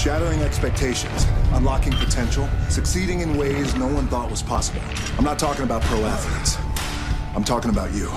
Shattering expectations, unlocking potential, succeeding in ways no one thought was possible. I'm not talking about pro athletes. I'm talking about you.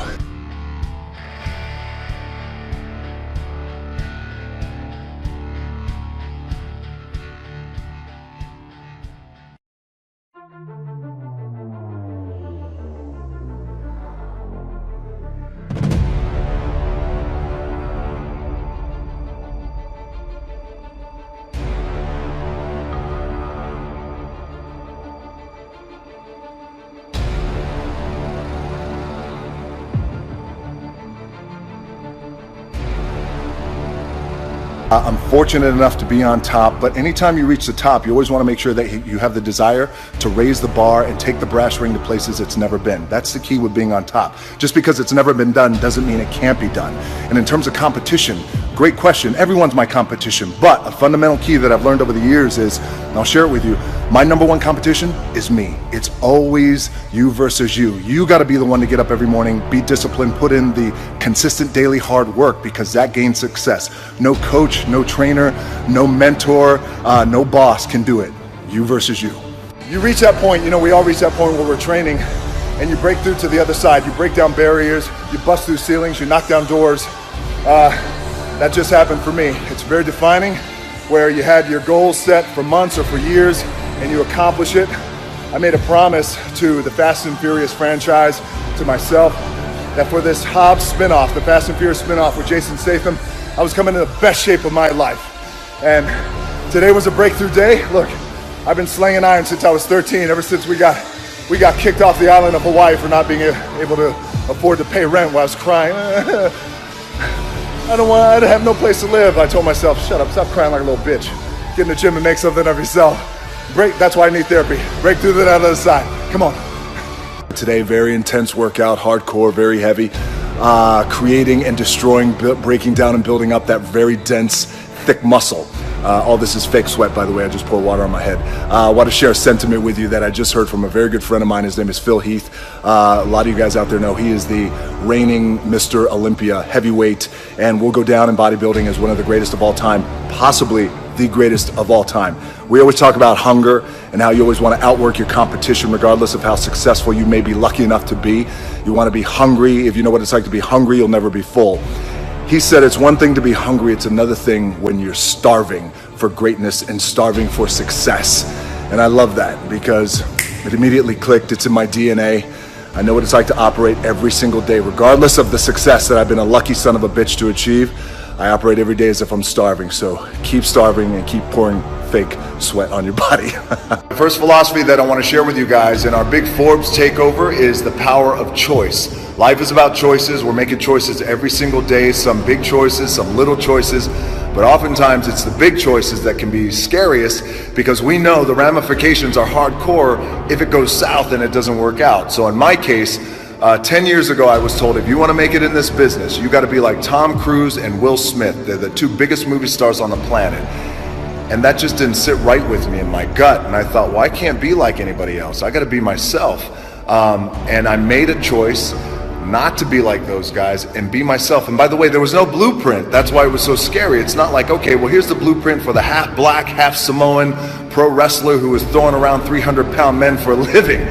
I'm fortunate enough to be on top, but anytime you reach the top, you always want to make sure that you have the desire to raise the bar and take the brass ring to places it's never been. That's the key with being on top. Just because it's never been done doesn't mean it can't be done. And in terms of competition, great question. Everyone's my competition, but a fundamental key that I've learned over the years is, and I'll share it with you, my number one competition is me. It's always you versus you. You got to be the one to get up every morning, be disciplined, put in the consistent daily hard work, because that gains success. No coach, no trainer, no mentor, no boss can do it. You versus you. You reach that point, we all reach that point where we're training, and you break through to the other side. You break down barriers, you bust through ceilings, you knock down doors. That just happened for me. It's very defining, where you had your goals set for months or for years, and you accomplish it. I made a promise to the Fast and Furious franchise, to myself, that for this Hobbs spinoff, the Fast and Furious spinoff with Jason Statham, I was coming in the best shape of my life. And today was a breakthrough day. Look, I've been slinging iron since I was 13, ever since we got kicked off the island of Hawaii for not being able to afford to pay rent while I was crying. I have no place to live. I told myself, shut up, stop crying like a little bitch. Get in the gym and make something of yourself. That's why I need therapy. Break through to the other side. Come on. Today, very intense workout, hardcore, very heavy. Creating and destroying, breaking down and building up that very dense, thick muscle. All this is fake sweat, by the way. I just poured water on my head. I want to share a sentiment with you that I just heard from a very good friend of mine. His name is Phil Heath. A lot of you guys out there know he is the reigning Mr. Olympia heavyweight, and will go down in bodybuilding as one of the greatest of all time, possibly the greatest of all time. We always talk about hunger and how you always want to outwork your competition regardless of how successful you may be lucky enough to be. You want to be hungry. If you know what it's like to be hungry, you'll never be full. He said it's one thing to be hungry, it's another thing when you're starving for greatness and starving for success. And I love that because it immediately clicked. It's in my DNA. I know what it's like to operate every single day, regardless of the success that I've been a lucky son of a bitch to achieve. I operate every day as if I'm starving, so keep starving and keep pouring fake sweat on your body. The first philosophy that I want to share with you guys in our big Forbes takeover is the power of choice. Life is about choices. We're making choices every single day, some big choices, some little choices, but oftentimes it's the big choices that can be scariest, because we know the ramifications are hardcore if it goes south and it doesn't work out. So in my case, 10 years ago, I was told, if you want to make it in this business, you got to be like Tom Cruise and Will Smith. They're the two biggest movie stars on the planet. And that just didn't sit right with me in my gut. And I thought, well, I can't be like anybody else. I got to be myself. And I made a choice not to be like those guys and be myself. And by the way, there was no blueprint. That's why it was so scary. It's not like, okay, well, here's the blueprint for the half black, half Samoan pro wrestler who is throwing around 300-pound men for a living.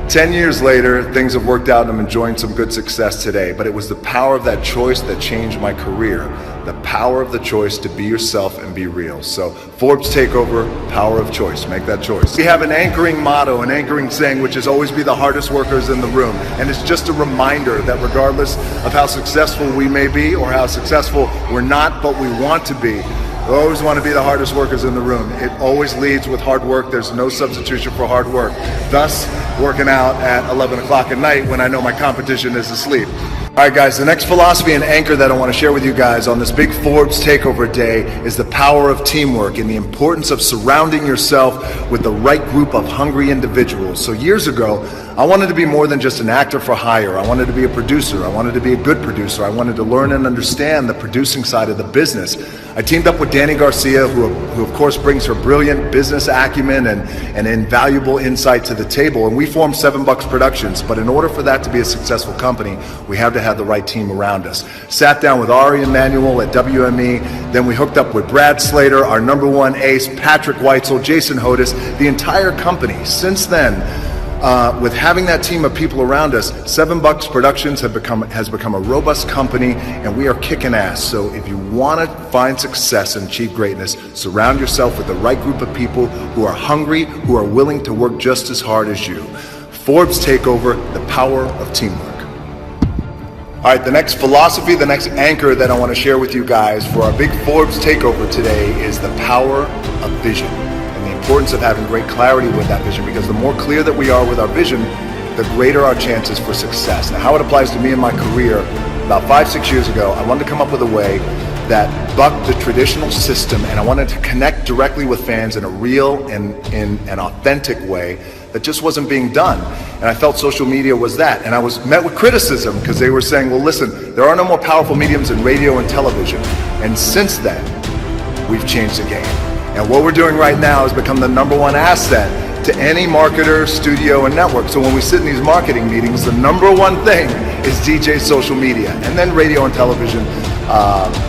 10 years later, things have worked out and I'm enjoying some good success today. But it was the power of that choice that changed my career. The power of the choice to be yourself and be real. So Forbes Takeover, power of choice. Make that choice. We have an anchoring motto, an anchoring saying, which is always be the hardest workers in the room. And it's just a reminder that regardless of how successful we may be or how successful we're not, but we want to be, we always want to be the hardest workers in the room. It always leads with hard work. There's no substitution for hard work. Thus, working out at 11 o'clock at night when I know my competition is asleep. All right, guys, the next philosophy and anchor that I want to share with you guys on this big Forbes Takeover Day is the power of teamwork and the importance of surrounding yourself with the right group of hungry individuals. So years ago, I wanted to be more than just an actor for hire. I wanted to be a producer. I wanted to be a good producer. I wanted to learn and understand the producing side of the business. I teamed up with Danny Garcia, who of course brings her brilliant business acumen and invaluable insight to the table. And we formed 7 Bucks Productions. But in order for that to be a successful company, we have to have the right team around us. Sat down with Ari Emanuel at WME. Then we hooked up with Brad Slater, our #1 ace, Patrick Weitzel, Jason Hodis, the entire company. Since then, with having that team of people around us, 7 Bucks Productions has become a robust company, and we are kicking ass. So if you want to find success and achieve greatness, surround yourself with the right group of people who are hungry, who are willing to work just as hard as you. Forbes Takeover, the power of teamwork. All right, the next philosophy, the next anchor that I want to share with you guys for our big Forbes Takeover today is the power of vision. The importance of having great clarity with that vision, because the more clear that we are with our vision, the greater our chances for success. Now, how it applies to me in my career, about 5-6 years ago, I wanted to come up with a way that bucked the traditional system, and I wanted to connect directly with fans in a real and in an authentic way that just wasn't being done. And I felt social media was that. And I was met with criticism because they were saying, well, listen, there are no more powerful mediums in radio and television. And since then, we've changed the game. And what we're doing right now is become the #1 asset to any marketer, studio, and network. So when we sit in these marketing meetings, the #1 thing is DJ social media, and then radio and television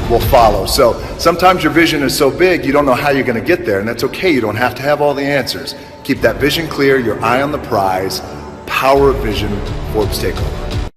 will follow. So sometimes your vision is so big, you don't know how you're gonna get there, and that's okay. You don't have to have all the answers. Keep that vision clear, your eye on the prize. Power of vision, Forbes Takeover.